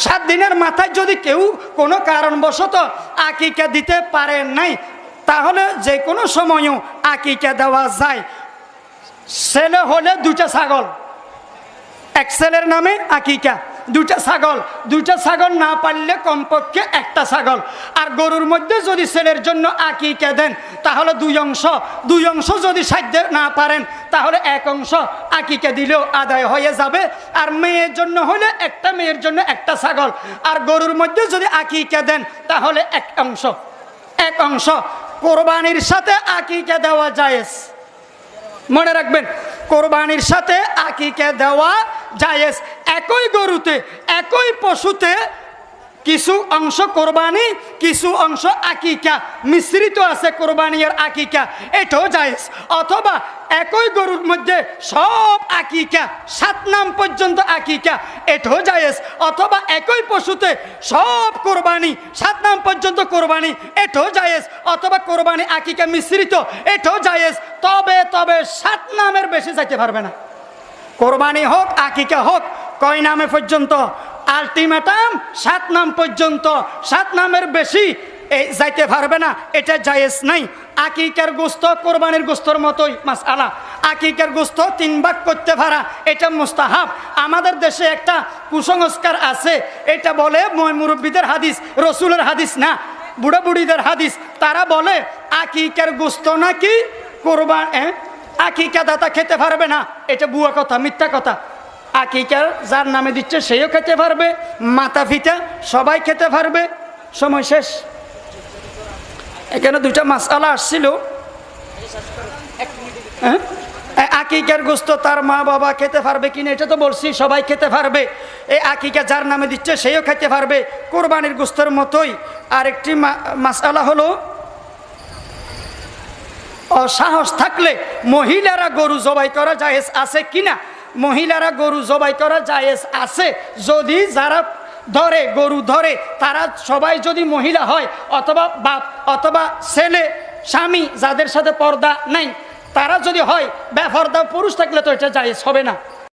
7 দিনের মাথায় যদি কেউ কোনো কারণবশত আকিকা দিতে পারে নাই, তাহলে যে কোনো সময়ও আকিকা দেওয়া যায়। ছেলে হলে 2টা ছাগল, এক ছেলের নামে আকিকা, 2টা ছাগল, 2টা ছাগল না পারলে কমপক্ষে 1টা ছাগল। আর গরুর মধ্যে যদি ছেলের জন্য আকিকা দেন তাহলে 2 অংশ, 2 অংশ যদি সাধ্যে না পারেন তাহলে 1 অংশ আকিকা দিলেও আদায় হয়ে যাবে। আর মেয়ের জন্য হলে একটা মেয়ের জন্য 1টা ছাগল। আর গরুর মধ্যে যদি আকিকা দেন তাহলে 1 অংশ, 1 অংশ। কোরবানির সাথে আকিকা দেওয়া জায়েজ, মনে রাখবেন, কোরবানির সাথে আকিকা দেওয়া জায়েজ। একই গরুতে, একই পশুতে কিছু অংশ কোরবানি, কিছু অংশ আকিকা মিশ্রিত আছে, কোরবানি আর আকিকা, এটাও জায়েজ। অথবা একই গরুর মধ্যে সব আকিকা, 7 নাম পর্যন্ত আকিকা, এটাও জায়েজ। অথবা একই পশুতে সব কোরবানি, 7 নাম পর্যন্ত কোরবানি, এটাও জায়েজ। অথবা কোরবানি আকিকা মিশ্রিত, এটাও জায়েজ। তবে 7 নামের বেশি যাইতে পারবে না। কোরবানি হোক আকিকা হোক, কয় নামে পর্যন্ত? আলটিমেটাম 7 নাম পর্যন্ত, 7 নামের বেশি যাইতে পারবে না, এটা জায়েজ নাই। আকিকার গোস্ত কোরবানির গোস্তর মতোই মাসআলা। আকিকার গোস্ত 3 ভাগ করতে পারা, এটা মুস্তাহাব। আমাদের দেশে একটা কুসংস্কার আছে, এটা বলে মুরব্বীদের হাদিস, রসুলের হাদিস না, বুড়া বুড়িদের হাদিস। তারা বলে আকিকার গোস্ত নাকি আকিকা দাতা খেতে পারবে না। এটা বুয়া কথা, মিথ্যা কথা। আকিকার যার নামে দিচ্ছে সেও খেতে পারবে, মাতা পিতা সবাই খেতে পারবে। সময় শেষ। এখানে 2টা মাসআলা আসছিল। আকিকার গোস্ত তার মা বাবা খেতে পারবে কিনা, এটা তো বলছি সবাই খেতে পারবে। এই আকিকা যার নামে দিচ্ছে সেও খেতে পারবে, কোরবানির গোস্তের মতোই। আরেকটি মাসআলা হলো, সাহস থাকলে মহিলারা গরু জবাই করা জায়েজ আছে কিনা। মহিলারা গরু জবাই করা জায়েজ আছে যদি যারা ধরে, গরু ধরে, তারা সবাই যদি মহিলা হয়, অথবা বাপ অথবা ছেলে স্বামী যাদের সাথে পর্দা নাই, তারা যদি হয়। বেপর্দা পুরুষ থাকলে তো এটা জায়েজ হবে না।